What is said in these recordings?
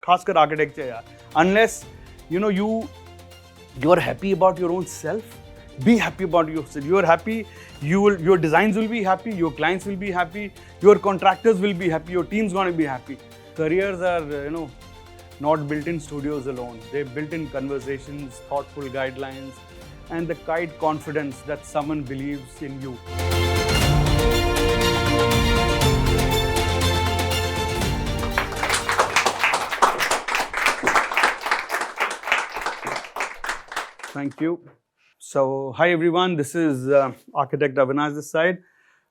खासकर architecture यार. Unless you are happy about your own self, be happy about yourself. You are happy, your designs will be happy, your clients will be happy, your contractors will be happy, your team's going to be happy. Careers are, not built in studios alone. They're built in conversations, thoughtful guidelines, and the quiet confidence that someone believes in you. Thank you. So, hi everyone, this is Architect Avinash this side.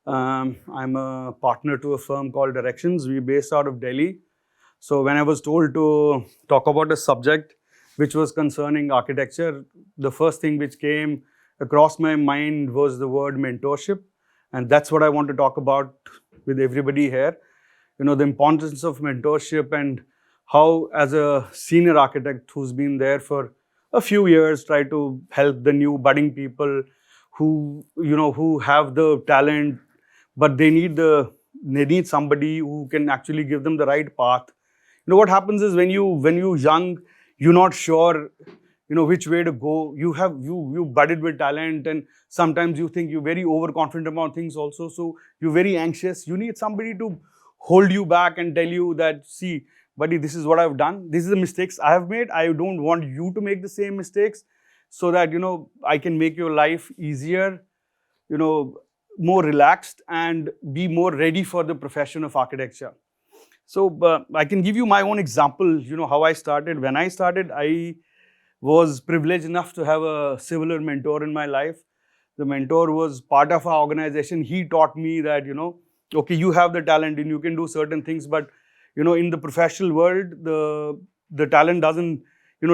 I'm a partner to a firm called Directions. We're based out of Delhi. So, when I was told to talk about a subject which was concerning architecture, the first thing which came across my mind was the word mentorship. And that's what I want to talk about with everybody here. The importance of mentorship and how, as a senior architect who's been there for a few years, try to help the new budding people who have the talent, but they need somebody who can actually give them the right path. What happens is when you're young, you're not sure which way to go. You budded with talent, and sometimes you think you're very overconfident about things also, so you're very anxious. You need somebody to hold you back and tell you that, see, buddy, this is what I've done, these are the mistakes I have made, I don't want you to make the same mistakes, so that I can make your life easier, more relaxed, and be more ready for the profession of architecture. So I can give you my own example, how I started. When I started, I was privileged enough to have a similar mentor in my life. The mentor was part of our organization. He taught me that, okay, you have the talent and you can do certain things, but in the professional world, the talent doesn't,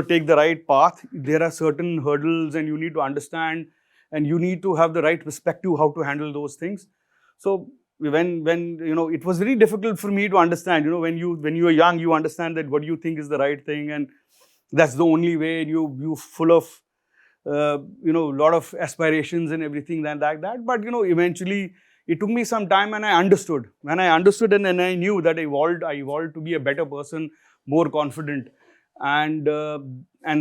take the right path. There are certain hurdles and you need to understand, and you need to have the right perspective how to handle those things. So when it was very difficult for me to understand, when you are young, you understand that what you think is the right thing, and that's the only way. You full of lot of aspirations and everything like that. But eventually it took me some time, and I understood. When I understood, and then I knew that I evolved to be a better person, more confident, and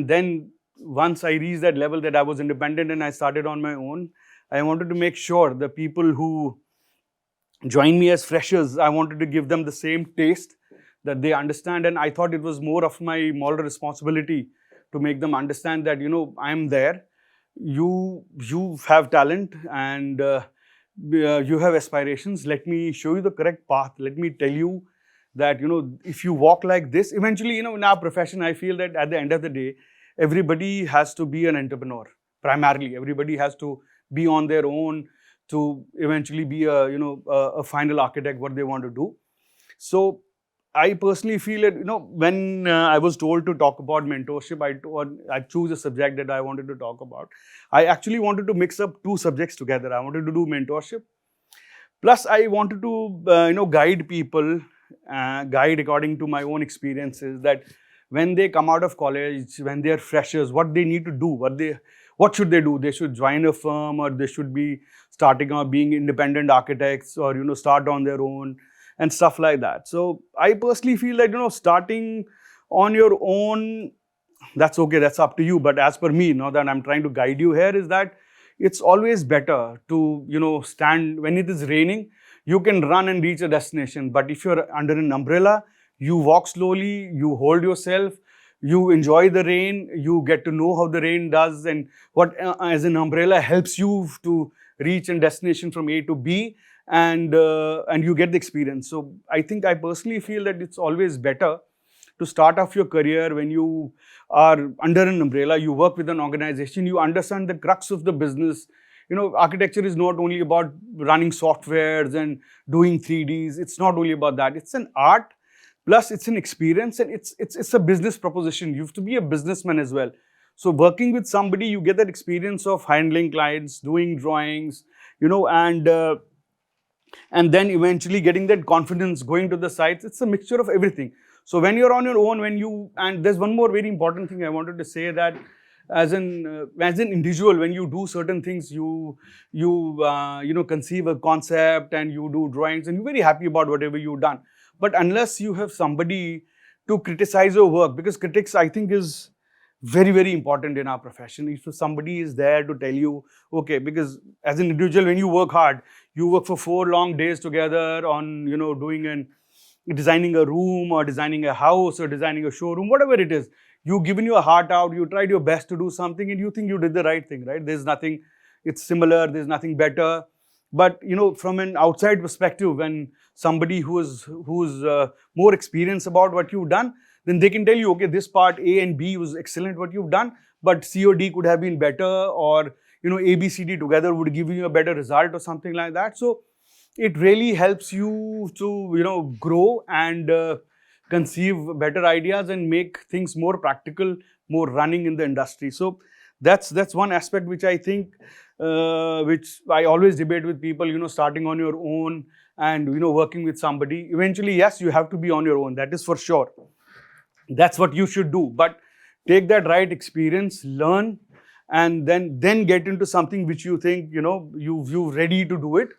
then once I reached that level that I was independent and I started on my own, I wanted to make sure the people who join me as freshers, I wanted to give them the same taste that they understand, and I thought it was more of my moral responsibility to make them understand that I'm there. You have talent, and you have aspirations. Let me show you the correct path. Let me tell you that if you walk like this, eventually in our profession, I feel that at the end of the day, everybody has to be an entrepreneur. Primarily, everybody has to be on their own to eventually be a final architect what they want to do. So I personally feel that when I was told to talk about mentorship, I choose a subject that I wanted to talk about. I actually wanted to mix up two subjects together. I wanted to do mentorship, plus I wanted to guide people, guide according to my own experiences, that when they come out of college, when they are freshers, what they need to do, what should they do? They should join a firm, or they should be starting out being independent architects, or start on their own and stuff like that. So I personally feel that starting on your own, that's okay, that's up to you. But as per me, now that I'm trying to guide you here, is that it's always better to stand when it is raining. You can run and reach a destination, but if you're under an umbrella, you walk slowly, you hold yourself, you enjoy the rain, you get to know how the rain does, and what as an umbrella helps you to reach a destination from A to B, and you get the experience. So I personally feel that it's always better to start off your career when you are under an umbrella. You work with an organization, you understand the crux of the business. Architecture is not only about running softwares and doing 3Ds. It's not only about that. It's an art, plus it's an experience, and it's a business proposition. You have to be a businessman as well. So working with somebody, you get that experience of handling clients, doing drawings, and then eventually getting that confidence, going to the sites. It's a mixture of everything. So when you're on your own, and there's one more very important thing I wanted to say, that as an individual, when you do certain things, you conceive a concept and you do drawings and you're very happy about whatever you've done. But unless you have somebody to criticize your work, because critics, I think, is very, very important in our profession. If somebody is there to tell you, okay, because as an individual, when you work hard, you work for 4 long days together on, doing designing a room or designing a house or designing a showroom, whatever it is. You've given your heart out, you tried your best to do something, and you think you did the right thing, right? There's nothing, it's similar, there's nothing better. But from an outside perspective, when somebody who's more experienced about what you've done, then they can tell you, okay, this part A and B was excellent what you've done, but C or D could have been better, or A, B, C, D together would give you a better result or something like that. So it really helps you to grow and conceive better ideas and make things more practical, more running in the industry. So that's one aspect which I think, which I always debate with people, starting on your own and working with somebody. Eventually, yes, you have to be on your own, that is for sure. That's what you should do. But take that right experience, learn, and then get into something which you think you're ready to do it,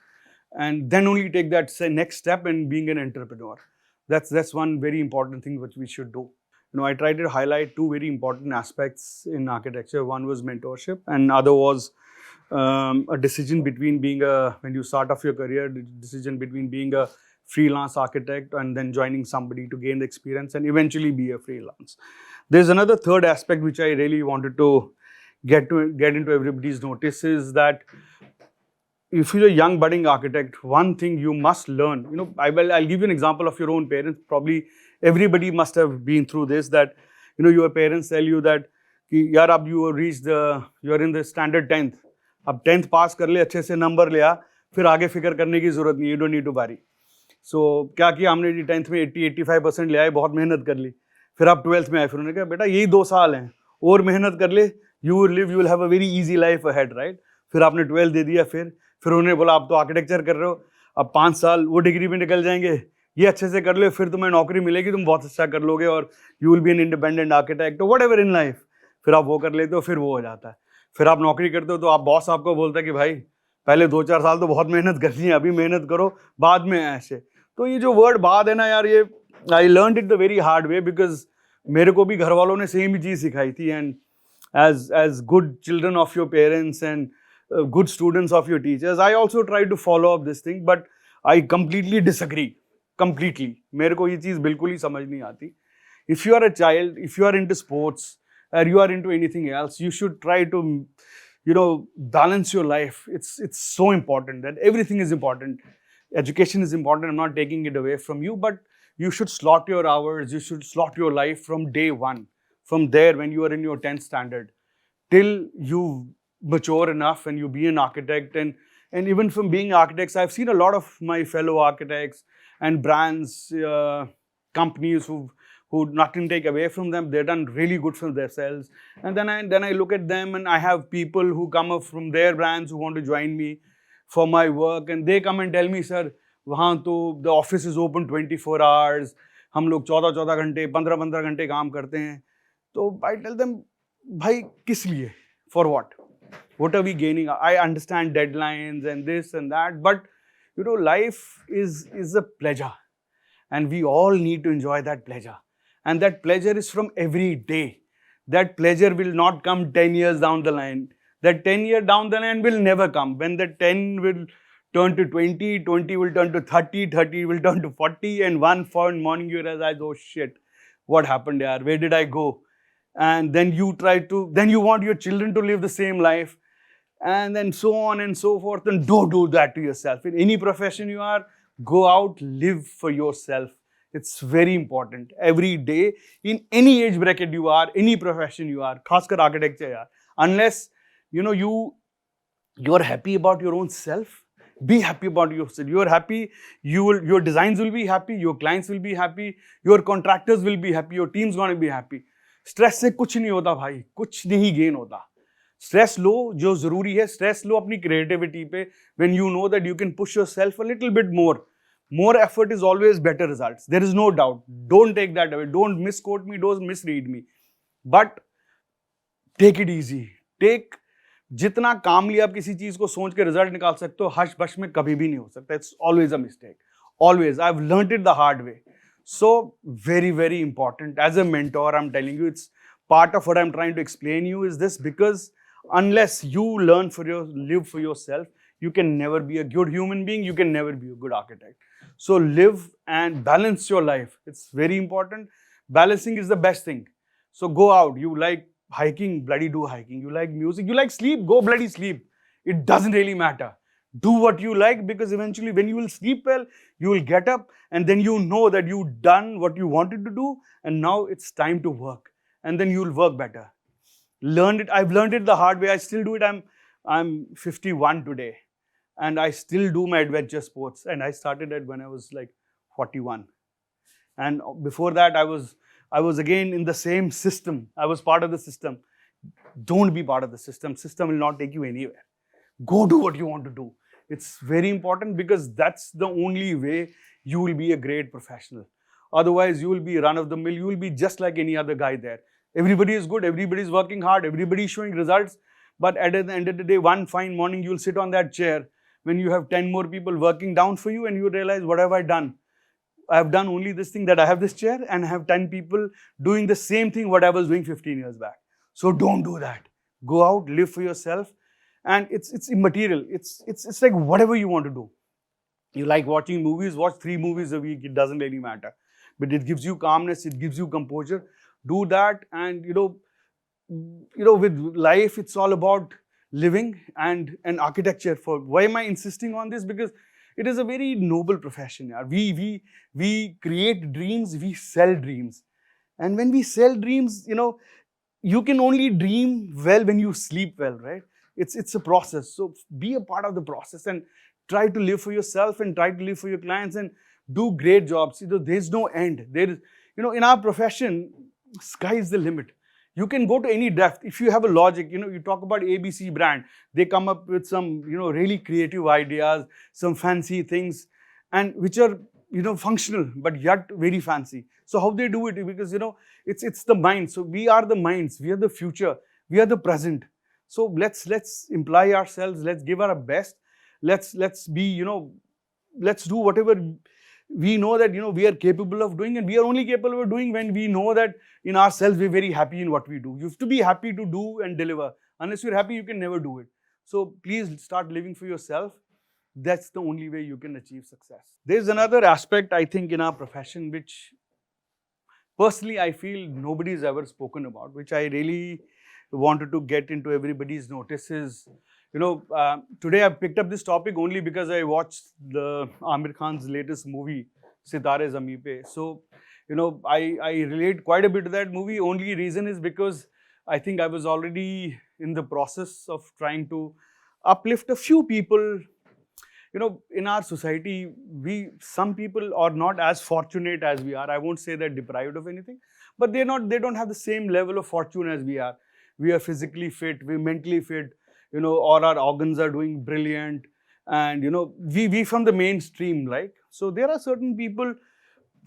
and then only take that next step in being an entrepreneur. That's one very important thing which we should do. I tried to highlight 2 very important aspects in architecture. One was mentorship, and other was a decision between when you start off your career, the decision between being a freelance architect and then joining somebody to gain the experience and eventually be a freelance. There's another third aspect which I really wanted to get into everybody's notice, is that if you're a young budding architect, one thing you must learn, I'll give you an example of your own parents. Probably everybody must have been through this, that your parents tell you that yaar, ab you're in the standard 10th, अब 10th पास कर ले, अच्छे से number ले आ, फिर आगे फिक्र करने की जरूरत नहीं, you don't need to worry. So क्या किया हमने जी, 10th में 80-85% ले आए, बहुत मेहनत कर ली, फिर आप 12th में आए, फिर उन्होंने कहा बेटा यही 2 साल हैं और मेहनत कर ले, you will have a very easy life ahead, right. फिर आपने 12 दे दिया, फिर उन्होंने बोला आप तो आर्किटेक्चर कर रहे हो, अब 5 साल वो डिग्री में निकल जाएंगे, ये अच्छे से कर लो, फिर तुम्हें नौकरी मिलेगी, तुम बहुत अच्छा कर लोगे और you will be an independent architect और व्हाटएवर इन लाइफ. फिर आप वो कर लेते हो, फिर वो हो जाता है. फिर आप नौकरी करते हो तो आप बॉस आपको बोलता है कि भाई पहले 2-4 साल तो बहुत मेहनत करनी है, अभी मेहनत करो, बाद में ऐसे. तो ये जो वर्ड बाद है ना यार, ये I learned it the very hard way, because मेरे को भी घर वालों ने सेम ही चीज़ सिखाई थी. And as good children of your parents and good students of your teachers, I also try to follow up this thing, but I completely disagree. Completely. मेरे को ये चीज़ बिल्कुल ही समझ नहीं आती. If you are a child, if you are into sports, or you are into anything else, you should try to, balance your life. It's so important that everything is important. Education is important. I'm not taking it away from you, but you should slot your hours. You should slot your life from day one. From there, when you are in your 10th standard, till you mature enough and you be an architect, and even from being architects, I've seen a lot of my fellow architects and brands, companies who nothing take away from them, they've done really good for themselves. And then I look at them, and I have people who come up from their brands who want to join me for my work, and they come and tell me, sir, वहाँ तो the office is open 24 hours, हम लोग 14 घंटे 15 घंटे काम करते हैं. तो I tell them, भाई किस लिए, for what are we gaining? I understand deadlines and this and that, but life is a pleasure, and we all need to enjoy that pleasure, and that pleasure is from every day. That pleasure will not come 10 years down the line. That 10 year down the line will never come. When the 10 will turn to 20, 20 will turn to 30, 30 will turn to 40, and one fine morning you realize, oh shit, what happened here? Where did I go? And then you want your children to live the same life, and then so on and so forth. And don't do that to yourself. In any profession you are, go out, live for yourself. It's very important. Every day, in any age bracket you are, any profession you are, खासकर architecture यार, unless you're happy about your own self, be happy about yourself. You're happy, your designs will be happy, your clients will be happy, your contractors will be happy, your team's going to be happy. Stress से कुछ नहीं होता भाई, कुछ नहीं gain होता. Stress लो जो जरूरी है, स्ट्रेस लो अपनी क्रिएटिविटी पे. When you know that you can push yourself a little bit more effort is always better results. There is no doubt. Don't take that away. Don't misquote me, don't misread me, but take it easy. Take जितना कामली आप किसी चीज को सोच के result निकाल सकते हो, हश बश में कभी भी नहीं हो सकता. It's always a mistake. Always. I've learned it the hard way. So very, very important. As a mentor, I'm telling you, it's part of what I'm trying to explain you is this, because unless you live for yourself, you can never be a good human being, you can never be a good architect. So live and balance your life. It's very important. Balancing is the best thing. So go out. You like hiking, bloody do hiking. You like music, you like sleep, go bloody sleep. It doesn't really matter. Do what you like, because eventually when you will sleep well, you will get up and then you know that you've done what you wanted to do and now it's time to work, and then you'll work better. I've learned it the hard way. I still do it. I'm 51 today and I still do my adventure sports, and I started it when I was like 41. And before that I was again in the same system. I was part of the system. Don't be part of the system. System will not take you anywhere. Go do what you want to do. It's very important, because that's the only way you will be a great professional. Otherwise, you will be run of the mill. You will be just like any other guy there. Everybody is good. Everybody is working hard. Everybody is showing results. But at the end of the day, one fine morning, you will sit on that chair when you have 10 more people working down for you, and you realize, what have I done? I have done only this thing, that I have this chair and I have 10 people doing the same thing what I was doing 15 years back. So don't do that. Go out, live for yourself. And it's immaterial. It's like whatever you want to do. You like watching movies, watch 3 movies a week. It doesn't really matter. But it gives you calmness, it gives you composure. Do that. And with life, it's all about living and architecture. For why am I insisting on this? Because it is a very noble profession. Yeah. We create dreams, we sell dreams. And when we sell dreams, you can only dream well when you sleep well, right? It's a process. So be a part of the process and try to live for yourself and try to live for your clients and do great jobs. There's no end. There is, in our profession, sky is the limit. You can go to any depth. If you have a logic, you talk about ABC brand, they come up with some, really creative ideas, some fancy things, and which are, functional, but yet very fancy. So how they do it? Because, it's the mind. So we are the minds. We are the future. We are the present. So let's imply ourselves. Let's give our best. Let's be, let's do whatever we know that, we are capable of doing, and we are only capable of doing when we know that in ourselves we're very happy in what we do. You have to be happy to do and deliver. Unless you're happy, you can never do it. So please start living for yourself. That's the only way you can achieve success. There's another aspect, I think, in our profession, which personally I feel nobody's ever spoken about, which I really wanted to get into everybody's notice is, today I picked up this topic only because I watched the Amir Khan's latest movie, Sitare Zameen Pe. So, I relate quite a bit to that movie. Only reason is because I think I was already in the process of trying to uplift a few people. In our society, some people are not as fortunate as we are. I won't say they're deprived of anything, but they don't have the same level of fortune as we are. We are physically fit, we're mentally fit, all our organs are doing brilliant, and we from the mainstream, right? So there are certain people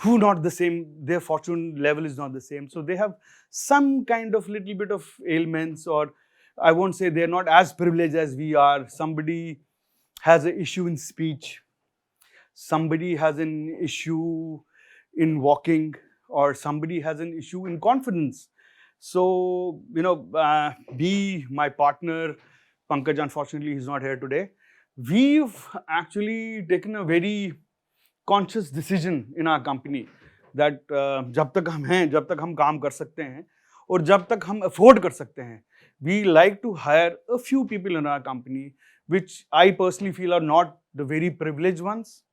who not the same, their fortune level is not the same. So they have some kind of little bit of ailments, or I won't say they're not as privileged as we are. Somebody has an issue in speech, somebody has an issue in walking, or somebody has an issue in confidence. So, my partner, Pankaj, unfortunately, he's not here today. We've actually taken a very conscious decision in our company that जब तक हम हैं, जब तक हम काम कर सकते हैं, और जब तक हम afford कर सकते हैं, we like to hire a few people in our company, which I personally feel are not the very privileged ones.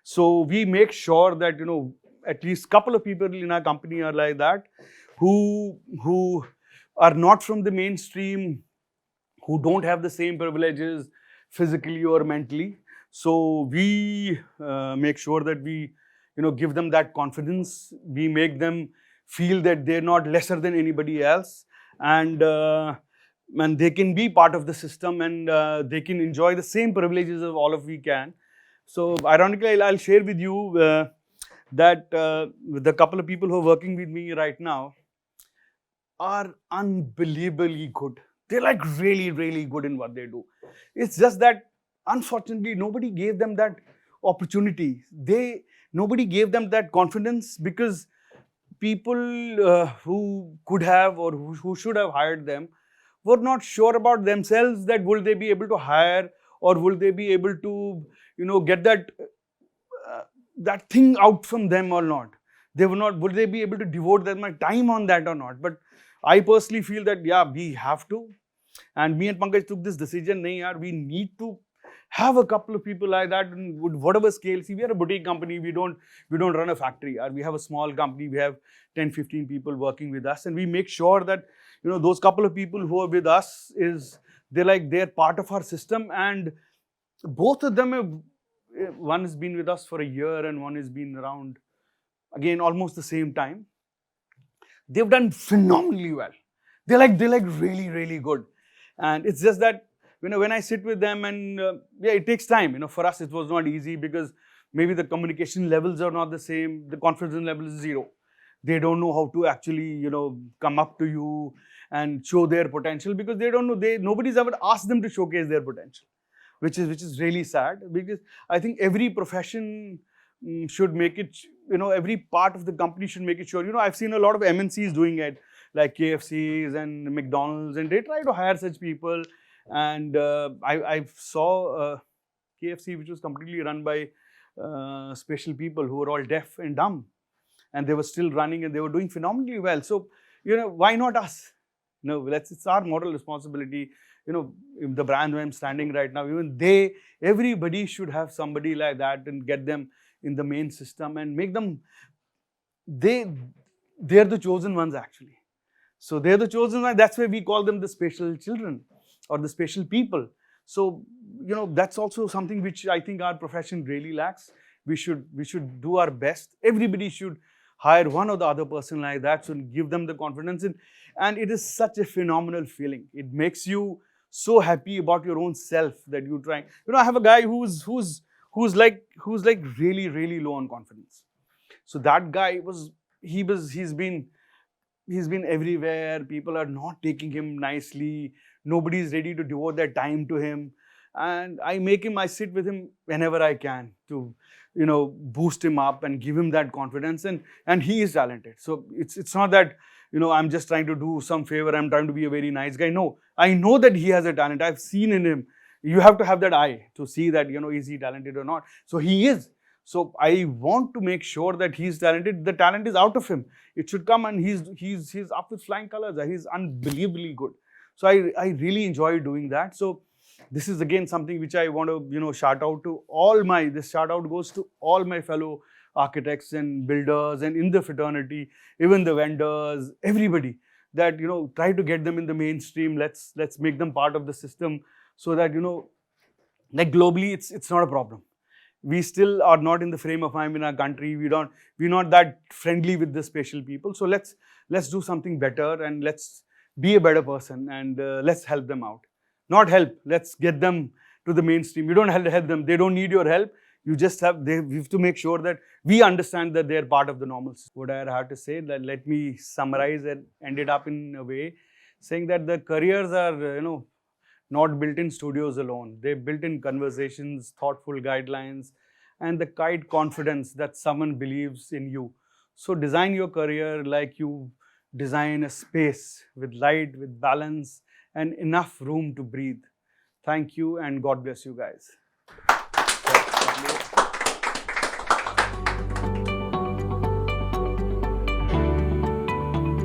So we make sure that, at least a couple of people in our company are like that, who are not from the mainstream, who don't have the same privileges physically or mentally. So we make sure that we, give them that confidence. We make them feel that they're not lesser than anybody else, and they can be part of the system, and they can enjoy the same privileges of all of we can. So ironically, I'll share with you that with the couple of people who are working with me right now, are unbelievably good. They're like really, really good in what they do. It's just that, unfortunately, nobody gave them that opportunity. They Nobody gave them that confidence because people who could have or who should have hired them were not sure about themselves that will they be able to hire or will they be able to get that thing out from them or not. They were not, would they be able to devote that much time on that or not. But I personally feel that yeah, we have to. And me and Pankaj took this decision, nahi yaar, we need to have a couple of people like that in whatever scale. See, we are a boutique company, we don't run a factory. We have a small company, we have 10-15 people working with us, and we make sure that those couple of people who are with us they're part of our system. And both of them have, one has been with us for a year and one has been around again almost the same time. They've done phenomenally well. They're like really, really good. And it's just that when I sit with them, and yeah, it takes time. For us it was not easy because maybe the communication levels are not the same. The confidence level is zero. They don't know how to actually come up to you and show their potential because they don't know. Nobody's ever asked them to showcase their potential, which is really sad, because I think every profession should make it, every part of the company should make it sure. I've seen a lot of MNCs doing it, like KFCs and McDonald's, and they try to hire such people. And I saw KFC, which was completely run by special people who were all deaf and dumb, and they were still running and they were doing phenomenally well. So, why not us? It's our moral responsibility. The brand where I'm standing right now, everybody should have somebody like that and get them in the main system and make them, they're the chosen ones actually. So they're the chosen ones. That's why we call them the special children or the special people. So, that's also something which I think our profession really lacks. We should do our best. Everybody should hire one or the other person like that, so give them the confidence. And it is such a phenomenal feeling. It makes you so happy about your own self that you try. I have a guy who's like really, really low on confidence. So that guy he's been everywhere. People are not taking him nicely. Nobody is ready to devote their time to him. And I sit with him whenever I can to, boost him up and give him that confidence. And he is talented. So it's not that, I'm just trying to do some favor. I'm trying to be a very nice guy. No, I know that he has a talent. I've seen in him. You have to have that eye to see that, is he talented or not. So he is. So I want to make sure that he's talented. The talent is out of him. It should come, and he's up with flying colors. He's unbelievably good. So I really enjoy doing that. So this is again something which I want to, shout out to this shout out goes to all my fellow architects and builders and in the fraternity, even the vendors, everybody, that, try to get them in the mainstream. Let's make them part of the system so that, like globally, it's not a problem. We still are not in the frame of mind in our country. We're not that friendly with the special people. So let's do something better, and let's be a better person, and let's help them out. Not help, let's get them to the mainstream. You don't have to help them. They don't need your help. You have to make sure that we understand that they're part of the normal system. What I have to say, that let me summarize and end it up in a way saying that the careers are, not built in studios alone. They're built in conversations, thoughtful guidelines, and the quiet confidence that someone believes in you. So design your career like you design a space with light, with balance, and enough room to breathe. Thank you, and God bless you guys.